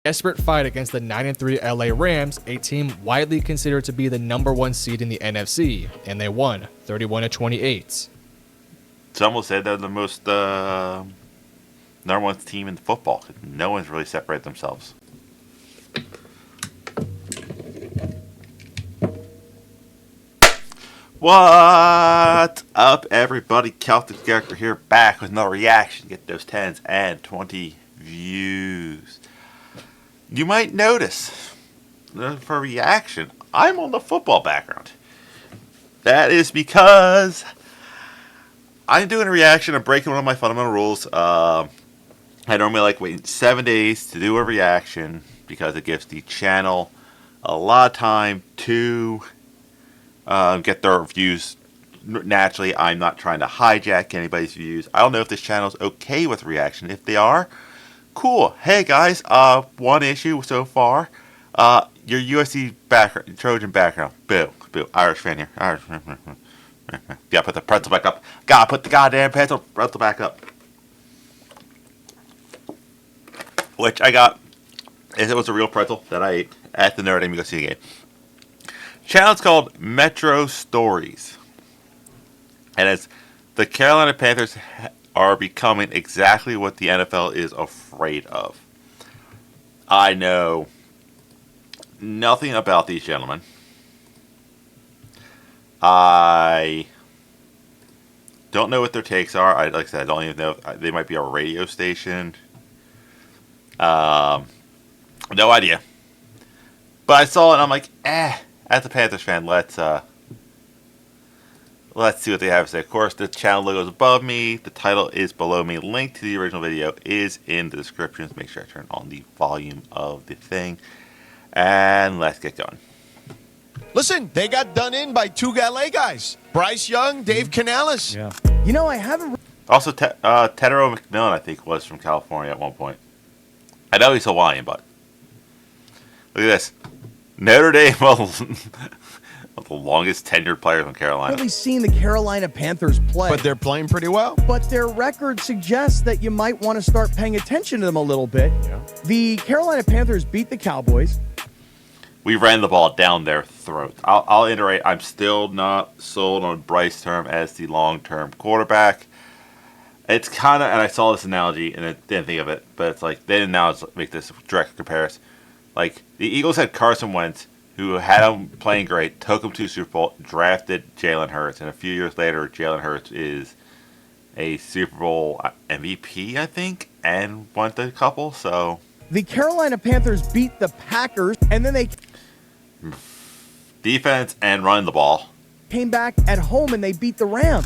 Desperate fight against the 9-3 LA Rams, a team widely considered to be the #1 seed in the NFC, and they won 31-28. Some will say they're the most #1 team in football. No one's really separated themselves. What up, everybody? Celtic Character here, back with another reaction. Get those 10s and 20 views. You might notice for reaction, I'm on the football background. That is because I'm doing a reaction. I'm breaking one of my fundamental rules. I normally like waiting 7 days to do a reaction because it gives the channel a lot of time to get their views. Naturally, I'm not trying to hijack anybody's views. I don't know if this channel is okay with reaction. If they are, cool. Hey guys, one issue so far. Your USC background, Trojan background. Boo, boo. Irish fan here. Irish. Gotta put the pretzel back up. Gotta put the goddamn pretzel back up. Which I got. It was a real pretzel that I ate at the Notre Dame to go see the game. Channel's called Metro Stories, and it's the Carolina Panthers are becoming exactly what the NFL is afraid of. I know nothing about these gentlemen. I don't know what their takes are. Like I said, I don't even know if they might be a radio station. No idea. But I saw it and I'm like, as a Panthers fan, let's see what they have to say. Of course, the channel logo is above me. The title is below me. Link to the original video is in the description. Make sure I turn on the volume of the thing. And let's get going. Listen, they got done in by two LA guys. Bryce Young, Dave Canales. Yeah. You know, I haven't... Also, Tedero McMillan, I think, was from California at one point. I know he's Hawaiian, but... Look at this. Notre Dame, the longest tenured player from Carolina. really seen the Carolina Panthers play. But they're playing pretty well. But their record suggests that you might want to start paying attention to them a little bit. Yeah. The Carolina Panthers beat the Cowboys. We ran the ball down their throat. I'll iterate. I'm still not sold on Bryce Term as the long-term quarterback. It's kind of, and I saw this analogy and I didn't think of it, but it's like they didn't now make this direct comparison. Like the Eagles had Carson Wentz, who had him playing great, took him to Super Bowl, drafted Jalen Hurts, and a few years later, Jalen Hurts is a Super Bowl MVP, I think, and won the couple. So The Carolina Panthers beat the Packers, and then they defense and running the ball. came back at home and they beat the Rams.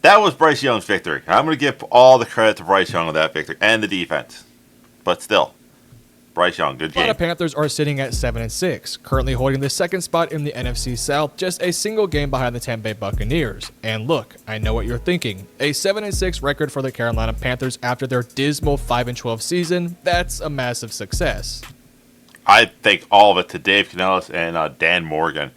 That was Bryce Young's victory. I'm going to give all the credit to Bryce Young on that victory and the defense. But still, Bryce Young, good game. The Panthers are sitting at 7-6, currently holding the second spot in the NFC South, just a single game behind the Tampa Bay Buccaneers. And look, I know what you're thinking. A 7-6 record for the Carolina Panthers after their dismal 5-12 season, that's a massive success. I think all of it to Dave Canales and Dan Morgan.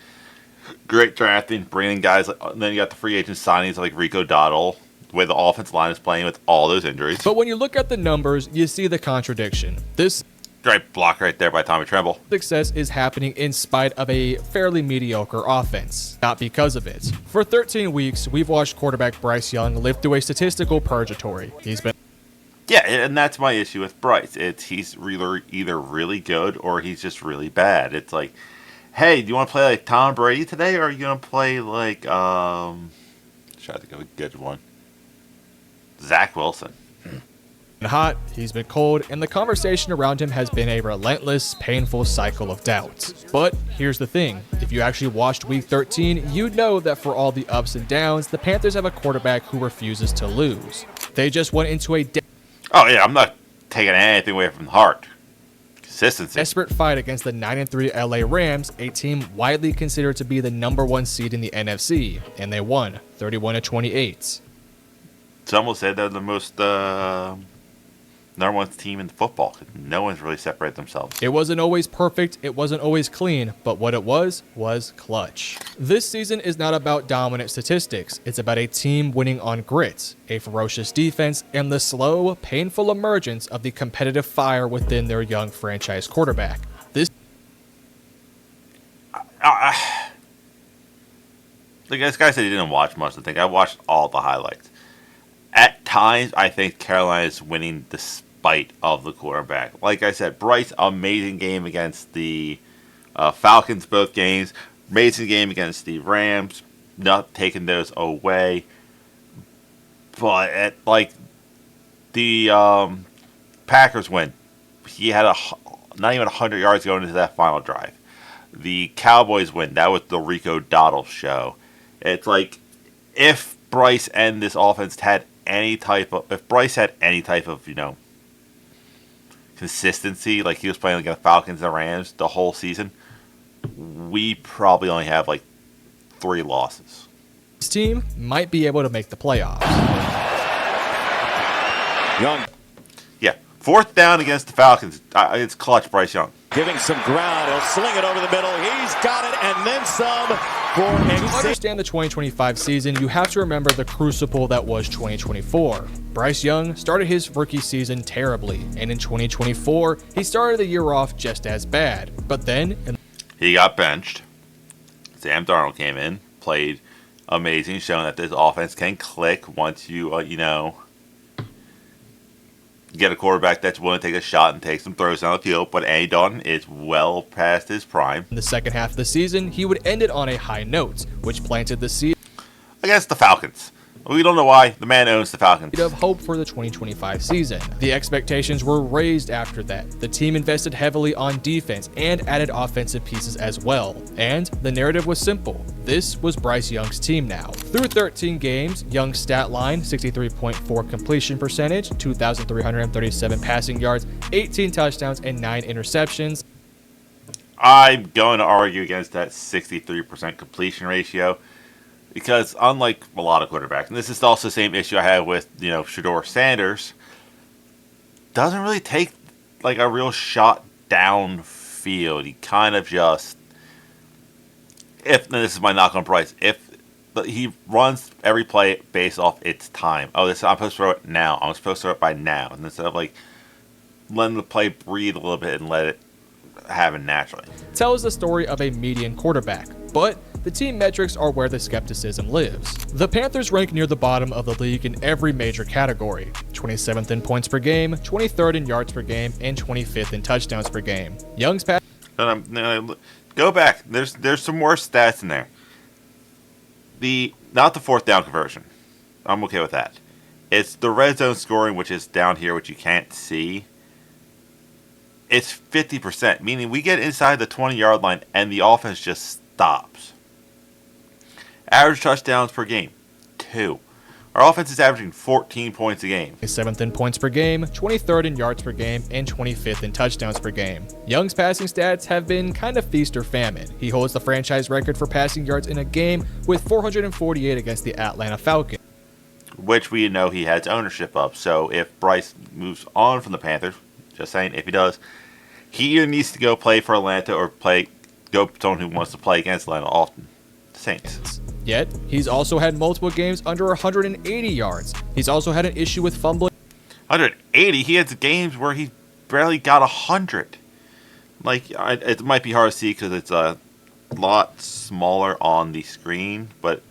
Great drafting, bringing guys. Then you got the free agent signings like Rico Dowdle, the way the offensive line is playing with all those injuries. But when you look at the numbers, you see the contradiction. This Great block right there by Tommy Tremble. success is happening in spite of a fairly mediocre offense, not because of it. For 13 weeks, we've watched quarterback Bryce Young live through a statistical purgatory. He's been Yeah, and that's my issue with Bryce. He's either really good or he's just really bad. It's like, hey, do you want to play like Tom Brady today, or are you gonna play like try to think of a good one. Zach Wilson. hot, he's been cold, and the conversation around him has been a relentless, painful cycle of doubt. But here's the thing, if you actually watched Week 13, you'd know that for all the ups and downs, the Panthers have a quarterback who refuses to lose. They just went into a Oh yeah, I'm not taking anything away from the heart. Consistency. desperate fight against the 9-3 LA Rams, a team widely considered to be the #1 seed in the NFC, and they won 31-28. Some will say they're the most number one team in football. No one's really separated themselves. It wasn't always perfect, it wasn't always clean, but what it was clutch. This season is not about dominant statistics, it's about a team winning on grit, a ferocious defense, and the slow, painful emergence of the competitive fire within their young franchise quarterback. This guy said he didn't watch much. I think I watched all the highlights. At times, I think Carolina is winning despite of the quarterback. Like I said, Bryce, amazing game against the Falcons, both games. Amazing game against the Rams, not taking those away. But the Packers win. He had not even 100 yards going into that final drive. The Cowboys win. That was the Rico Dottle show. It's like if Bryce and this offense had any type of consistency, like he was playing against Falcons and Rams the whole season, we probably only have like 3 losses. This team might be able to make the playoffs. Young Yeah, 4th down against the Falcons. It's clutch, Bryce Young. giving some ground. He'll sling it over the middle. He's got it, and then some for To understand the 2025 season, you have to remember the crucible that was 2024. Bryce Young started his rookie season terribly, and in 2024, he started the year off just as bad. But then, He got benched. Sam Darnold came in, played amazing, showing that this offense can click once you, get a quarterback that's willing to take a shot and take some throws down the field. But Andy Dalton is well past his prime. in the second half of the season, he would end it on a high note, which planted the seed Against the Falcons. We don't know why. The man owns the Falcons. of hope for the 2025 season. The expectations were raised after that. The team invested heavily on defense and added offensive pieces as well. And the narrative was simple. This was Bryce Young's team now. Through 13 games, Young's stat line, 63.4 completion percentage, 2,337 passing yards, 18 touchdowns, and 9 interceptions. I'm going to argue against that 63% completion ratio. Because unlike a lot of quarterbacks, and this is also the same issue I have with, Shedeur Sanders, doesn't really take like a real shot downfield. He kind of just, and this is my knock on Bryce, he runs every play based off its time. Oh, I'm supposed to throw it now. I'm supposed to throw it by now. And instead of letting the play breathe a little bit and let it happen naturally. Tells the story of a median quarterback, but the team metrics are where the skepticism lives. The Panthers rank near the bottom of the league in every major category. 27th in points per game, 23rd in yards per game, and 25th in touchdowns per game. Young's pass. Go back. There's some more stats in there. Not the 4th down conversion. I'm okay with that. It's the red zone scoring, which is down here, which you can't see. It's 50%, meaning we get inside the 20-yard line and the offense just stops. Average touchdowns per game, 2. Our offense is averaging 14 points a game. 7th in points per game, 23rd in yards per game, and 25th in touchdowns per game. Young's passing stats have been kind of feast or famine. He holds the franchise record for passing yards in a game with 448 against the Atlanta Falcons, which we know he has ownership of. So if Bryce moves on from the Panthers, just saying, if he does, he either needs to go play for Atlanta or go someone who wants to play against Atlanta often. Saints. Yet, he's also had multiple games under 180 yards. He's also had an issue with fumbling. 180? He has games where he barely got 100. It might be hard to see because it's a lot smaller on the screen, but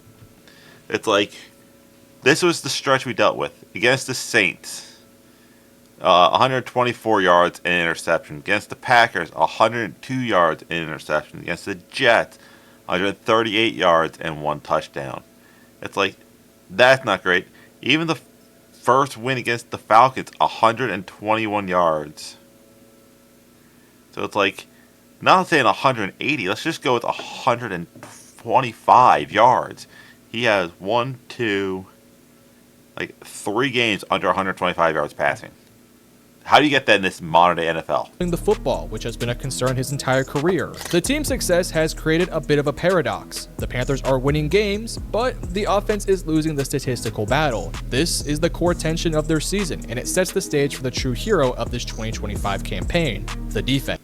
it's this was the stretch we dealt with. Against the Saints, 124 yards and interception. Against the Packers, 102 yards and interception. Against the Jets, 138 yards and 1 touchdown. It's that's not great. Even the first win against the Falcons, 121 yards. So it's not saying 180. Let's just go with 125 yards. He has 3 games under 125 yards passing. How do you get that in this modern day NFL? The football, which has been a concern his entire career. The team's success has created a bit of a paradox. The Panthers are winning games, but the offense is losing the statistical battle. This is the core tension of their season, and it sets the stage for the true hero of this 2025 campaign, the defense.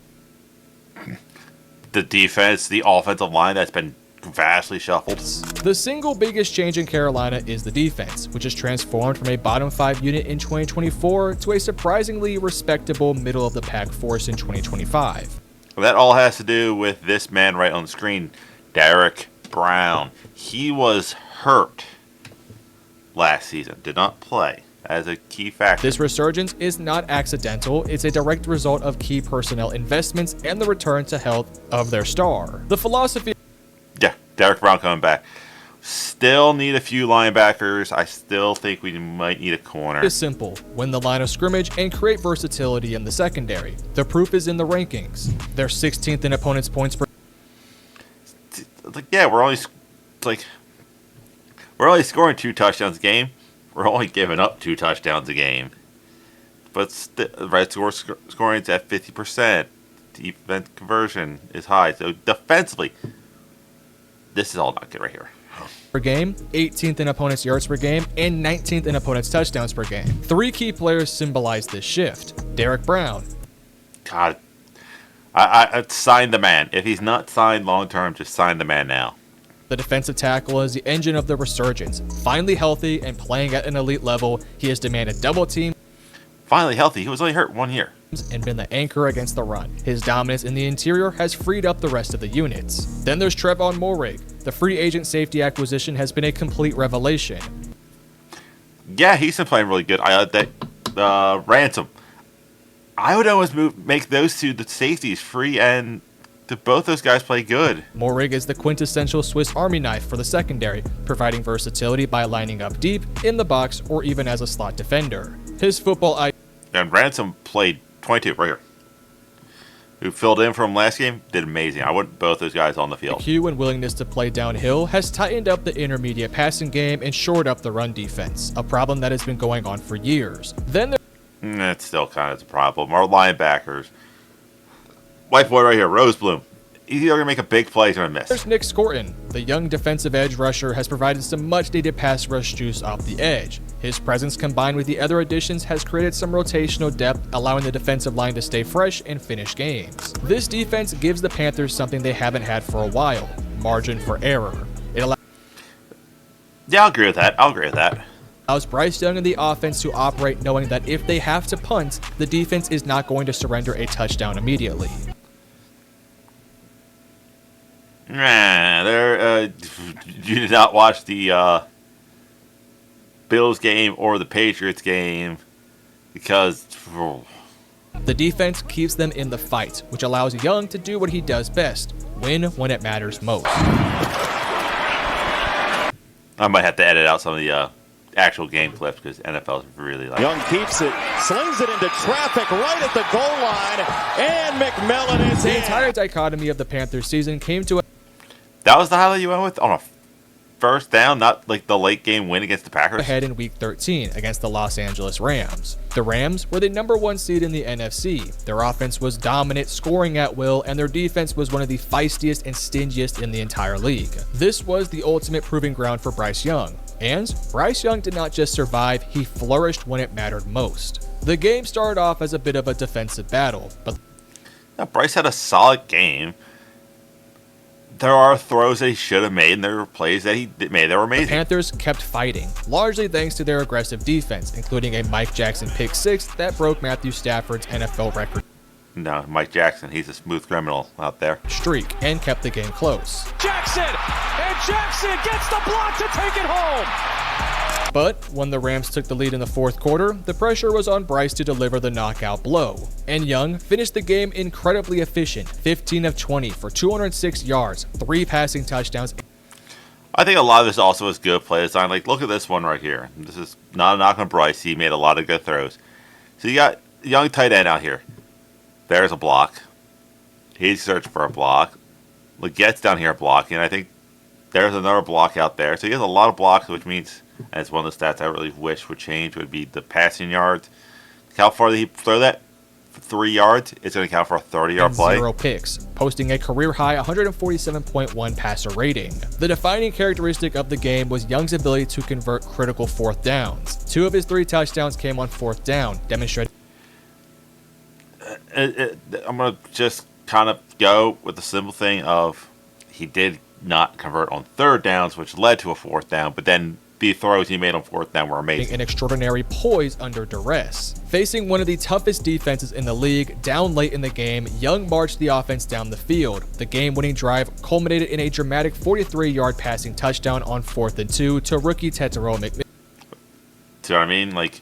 The defense, the offensive line that's been vastly shuffled. The single biggest change in Carolina is the defense, which has transformed from a bottom 5 unit in 2024 to a surprisingly respectable middle-of-the-pack force in 2025. That all has to do with this man right on the screen, Derek Brown. He was hurt last season, did not play as a key factor. This resurgence is not accidental, it's a direct result of key personnel investments and the return to health of their star. The philosophy... Yeah, Derek Brown coming back. Still need a few linebackers. I still think we might need a corner. is simple. Win the line of scrimmage and create versatility in the secondary. The proof is in the rankings. They're 16th in opponents' points per... Like, yeah, we're only scoring 2 touchdowns a game. We're only giving up 2 touchdowns a game. But right scoring is at 50%. Defense conversion is high. So defensively, this is all not good right here. per game, 18th in opponents' yards per game, and 19th in opponents' touchdowns per game. 3 key players symbolize this shift. Derek Brown. God, I'd sign the man. If he's not signed long term, just sign the man now. The defensive tackle is the engine of the resurgence. Finally healthy and playing at an elite level, he has demanded double team Finally healthy. He was only hurt 1 year. and been the anchor against the run. His dominance in the interior has freed up the rest of the units. Then there's Trevon Moehrig. The free agent safety acquisition has been a complete revelation. Yeah, he's been playing really good. Ransom. I would almost make those two the safeties free, and both those guys play good. Moehrig is the quintessential Swiss Army knife for the secondary, providing versatility by lining up deep, in the box, or even as a slot defender. His football And Ransom played 22 right here. Who filled in for him last game, did amazing. I want both those guys on the field. IQ and willingness to play downhill has tightened up the intermediate passing game and shored up the run defense, a problem that has been going on for years. Then That's still kind of the problem. Our linebackers. White boy right here, Rosebloom. He's either going to make a big play or going to miss. there's Nick Scorton. The young defensive edge rusher has provided some much-needed pass rush juice off the edge. His presence combined with the other additions has created some rotational depth, allowing the defensive line to stay fresh and finish games. This defense gives the Panthers something they haven't had for a while: margin for error. It Yeah, I'll agree with that. allows Bryce Young and the offense to operate knowing that if they have to punt, the defense is not going to surrender a touchdown immediately. You did not watch the Bills game or the Patriots game because The defense keeps them in the fight, which allows Young to do what he does best: win when it matters most. I might have to edit out some of the actual game clips because NFL's really like. Young keeps it, slings it into traffic right at the goal line, and McMillan is The in. entire dichotomy of the Panthers season came to a That was the highlight you went with on a first down, not like the late game win against the Packers. head in Week 13 against the Los Angeles Rams. The Rams were the number 1 seed in the NFC. Their offense was dominant, scoring at will, and their defense was one of the feistiest and stingiest in the entire league. This was the ultimate proving ground for Bryce Young. And Bryce Young did not just survive, he flourished when it mattered most. The game started off as a bit of a defensive battle, but Now, Bryce had a solid game. There are throws that he should have made, and there were plays that he made that were amazing. Panthers kept fighting, largely thanks to their aggressive defense, including a Mike Jackson pick six that broke Matthew Stafford's NFL record No, Mike Jackson, he's a smooth criminal out there. streak, and kept the game close. Jackson, and Jackson gets the block to take it home. But when the Rams took the lead in the fourth quarter, the pressure was on Bryce to deliver the knockout blow. And Young finished the game incredibly efficient, 15 of 20 for 206 yards, 3 passing touchdowns. I think a lot of this also is good play design. Like, look at this one right here. This is not a knock on Bryce. He made a lot of good throws. So you got young tight end out here. There's a block. He's searching for a block. Legette's down here blocking. I think there's another block out there. So he has a lot of blocks, which means, and it's one of the stats I really wish would change, would be the passing yards. how far did he throw that? 3 yards. It's going to count for a 30-yard play. 0 picks, posting a career-high 147.1 passer rating. The defining characteristic of the game was Young's ability to convert critical fourth downs. 2 of his 3 touchdowns came on fourth down, demonstrating. I'm going to just kind of go with the simple thing of he did not convert on third downs, which led to a fourth down, but then the throws he made on fourth down were amazing. An extraordinary poise under duress. Facing one of the toughest defenses in the league, down late in the game, Young marched the offense down the field. The game-winning drive culminated in a dramatic 43-yard passing touchdown on 4th and 2 to rookie Tetairoa McMillan. See what I mean? Like,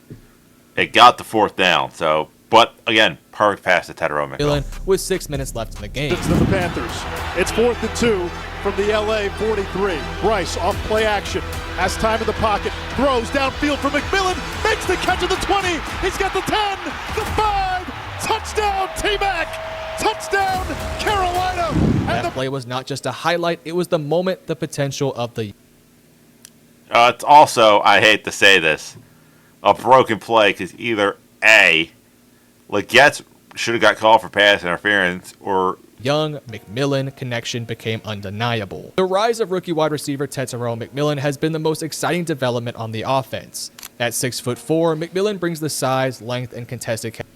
it got the fourth down, so... But, again, perfect pass to Tetairoa McMillan. With 6 minutes left in the game. To the Panthers. It's 4th and 2 from the LA 43. Bryce off play action. Has time in the pocket. Throws downfield for McMillan. Makes the catch at the 20. He's got the 10. The 5. Touchdown, T-Mac. Touchdown, Carolina. That play was not just a highlight. It was the moment, the potential of the... It's also, I hate to say this, a broken play because either A... Leggett should have got called for pass interference, or Young-McMillan connection became undeniable. The rise of rookie wide receiver Tetairoa McMillan has been the most exciting development on the offense. At 6'4", McMillan brings the size, length, and contested catch.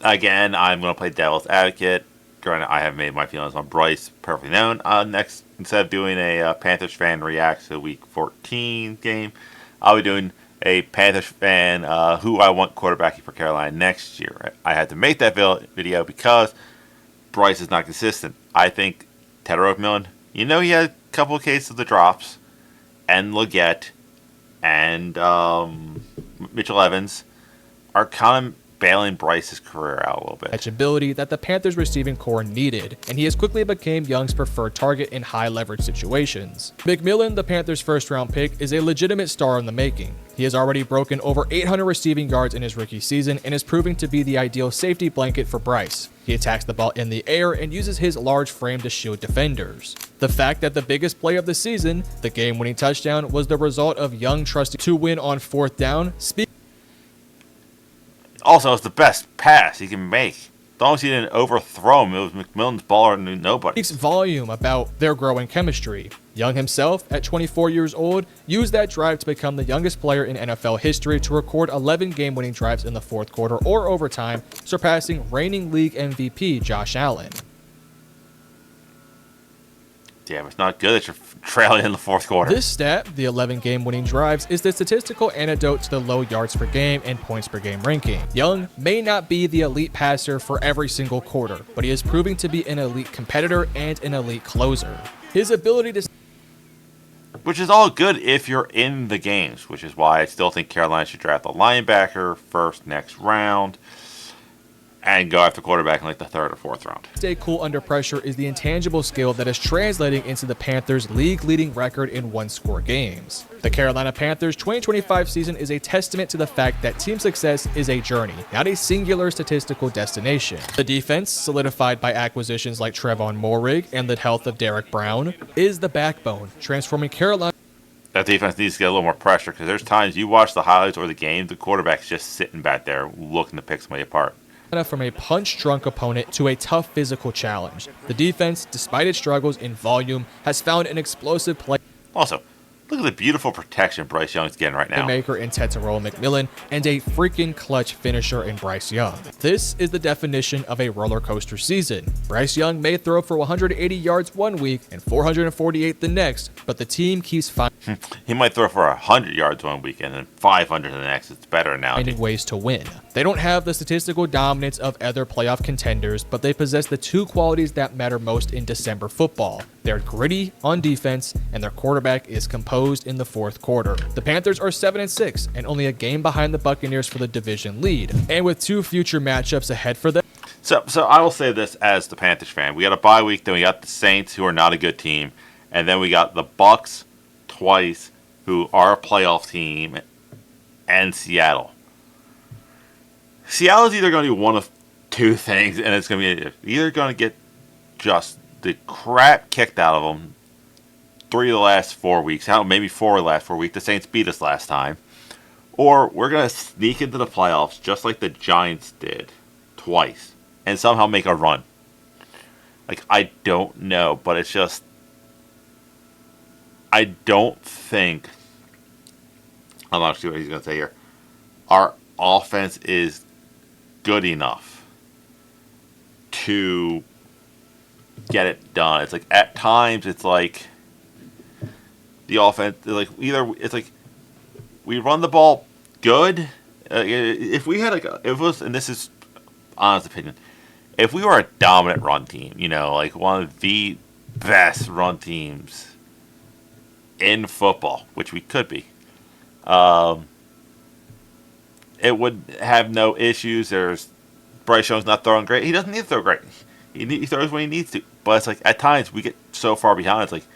Again, I'm going to play devil's advocate. Granted, I have made my feelings on Bryce perfectly known. Next, instead of doing a Panthers fan reacts to Week 14 game, I'll be doing a Panthers fan who I want quarterbacking for Carolina next year. I had to make that video because Bryce is not consistent. I think Tetairoa McMillan, he had a couple of cases of the drops, and Leggett and Mitchell Evans are kind of bailing Bryce's career out a little bit. Catchability that the Panthers receiving core needed, and he has quickly became Young's preferred target in high leverage situations. McMillan, the Panthers' first-round pick, is a legitimate star in the making. He has already broken over 800 receiving yards in his rookie season and is proving to be the ideal safety blanket for Bryce. He attacks the ball in the air and uses his large frame to shield defenders. The fact that the biggest play of the season, the game-winning touchdown, was the result of Young trusting to win on fourth down speaks. Also, it's the best pass he can make. As long as he didn't overthrow him, it was McMillan's ball or nobody. Speaks volume about their growing chemistry. Young himself, at 24 years old, used that drive to become the youngest player in NFL history to record 11 game-winning drives in the fourth quarter or overtime, surpassing reigning league MVP Josh Allen. Damn, it's not good that you're trailing in the fourth quarter. This stat, the 11 game-winning drives, is the statistical antidote to the low yards per game and points per game ranking. Young may not be the elite passer for every single quarter, but he is proving to be an elite competitor and an elite closer. His ability to... Which is all good if you're in the games, which is why I still think Carolina should draft a linebacker first next round and go after quarterback in like the third or fourth round. Stay cool under pressure is the intangible skill that is translating into the Panthers' league-leading record in one-score games. The Carolina Panthers' 2025 season is a testament to the fact that team success is a journey, not a singular statistical destination. The defense, solidified by acquisitions like Trevon Moehrig and the health of Derek Brown, is the backbone, transforming Carolina. That defense needs to get a little more pressure because there's times you watch the highlights or the game, the quarterback's just sitting back there looking to pick somebody apart. From a punch-drunk opponent to a tough physical challenge. The defense, despite its struggles in volume, has found an explosive play. Also, look at the beautiful protection Bryce Young's getting right now. Maker in Tetairoa McMillan and a freaking clutch finisher in Bryce Young. This is the definition of a roller coaster season. Bryce Young may throw for 180 yards one week and 448 the next, but the team keeps finding He might throw for 100 yards one week and then 500 the next. It's better now. ways to win. They don't have the statistical dominance of other playoff contenders, but they possess the two qualities that matter most in December football. They're gritty on defense, and their quarterback is composed in the fourth quarter. The Panthers are 7-6 and only a game behind the Buccaneers for the division lead, and with two future matchups ahead for them. So I will say this as the Panthers fan. We got a bye week, then we got the Saints, who are not a good team, and then we got the Bucs twice, who are a playoff team, and Seattle. Seattle's either going to do one of two things, and it's going to be either going to get just the crap kicked out of them 3 of the last 4 weeks, maybe 4 of the last 4 weeks. The Saints beat us last time. or we're going to sneak into the playoffs just like the Giants did twice and somehow make a run. Like, I don't know, but it's just, I don't think, I'm not sure what he's going to say here, our offense is good enough to get it done. It's like, at times, it's like, the offense, like, either, it's like, we run the ball good. If we had, like, if it was, and this is honest opinion, if we were a dominant run team, you know, like one of the best run teams in football, which we could be, it would have no issues. There's Bryce Young's not throwing great. He doesn't need to throw great. He throws when he needs to. But it's like, at times, we get so far behind. It's like,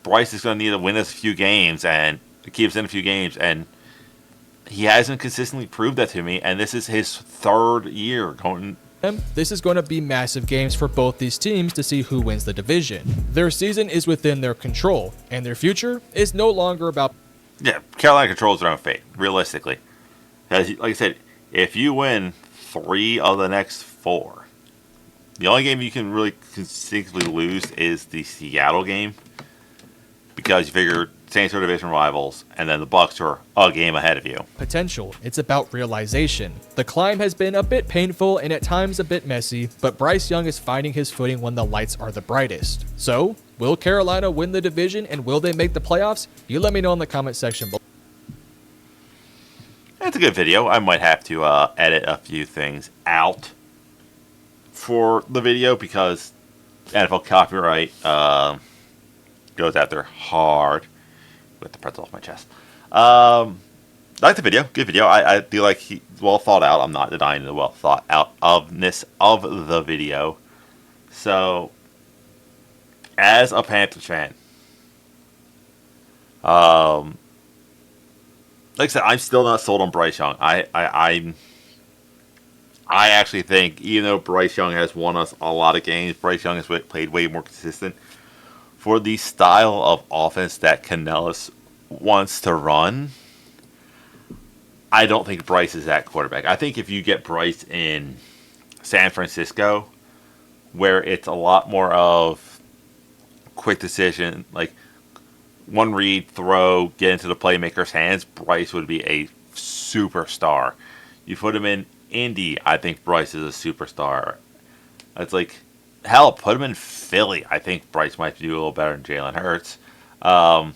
Bryce is going to need to win us a few games, and keeps in a few games, and he hasn't consistently proved that to me, and this is his third year going. This is going to be massive games for both these teams to see who wins the division. Their season is within their control, and their future is no longer about... Yeah, Carolina controls their own fate, realistically. As, like I said, if you win 3 of the next 4, the only game you can really consistently lose is the Seattle game, because you figure Saints are division rivals, and then the Bucs are a game ahead of you. Potential. It's about realization. The climb has been a bit painful and at times a bit messy, but Bryce Young is finding his footing when the lights are the brightest. So, will Carolina win the division and will they make the playoffs? You let me know in the comment section below. It's a good video. I might have to edit a few things out for the video because NFL copyright goes out there hard. With the pretzel off my chest. I like the video. Good video. I feel like he's well thought out. I'm not denying the well thought out ofness of the video. So, as a Panthers fan, like I said, I'm still not sold on Bryce Young. I actually think, even though Bryce Young has won us a lot of games, Bryce Young has played way more consistent. For the style of offense that Canellis wants to run, I don't think Bryce is that quarterback. I think if you get Bryce in San Francisco, where it's a lot more of quick decision, like one read, throw, get into the playmaker's hands, Bryce would be a superstar. You put him in Indy, I think Bryce is a superstar. It's like, hell, put him in Philly. I think Bryce might do a little better than Jalen Hurts. But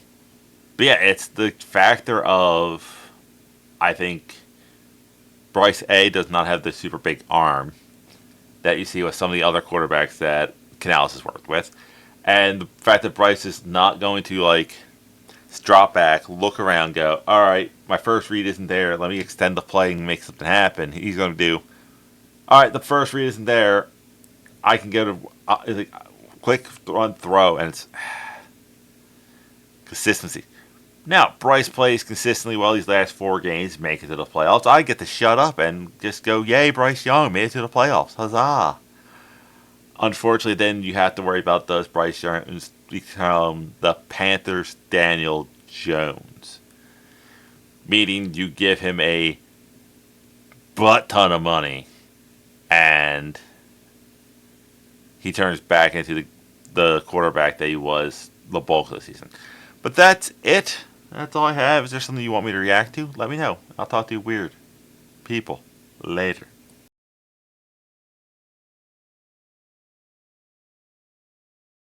yeah, it's the factor of, I think, Bryce A does not have the super big arm that you see with some of the other quarterbacks that Canales has worked with. And the fact that Bryce is not going to, like, drop back, look around, go, all right, my first read isn't there. Let me extend the play and make something happen. He's going to do, all right, the first read isn't there. I can go to quick run throw, and it's consistency. Now, Bryce plays consistently well these last 4 games, make it to the playoffs. I get to shut up and just go, yay, Bryce Young made it to the playoffs. Huzzah. Unfortunately, then you have to worry about those Bryce Youngs become the Panthers' Daniel Jones. Meaning you give him a butt ton of money, and he turns back into the quarterback that he was the bulk of the season. But that's it. That's all I have. Is there something you want me to react to? Let me know. I'll talk to you weird people later.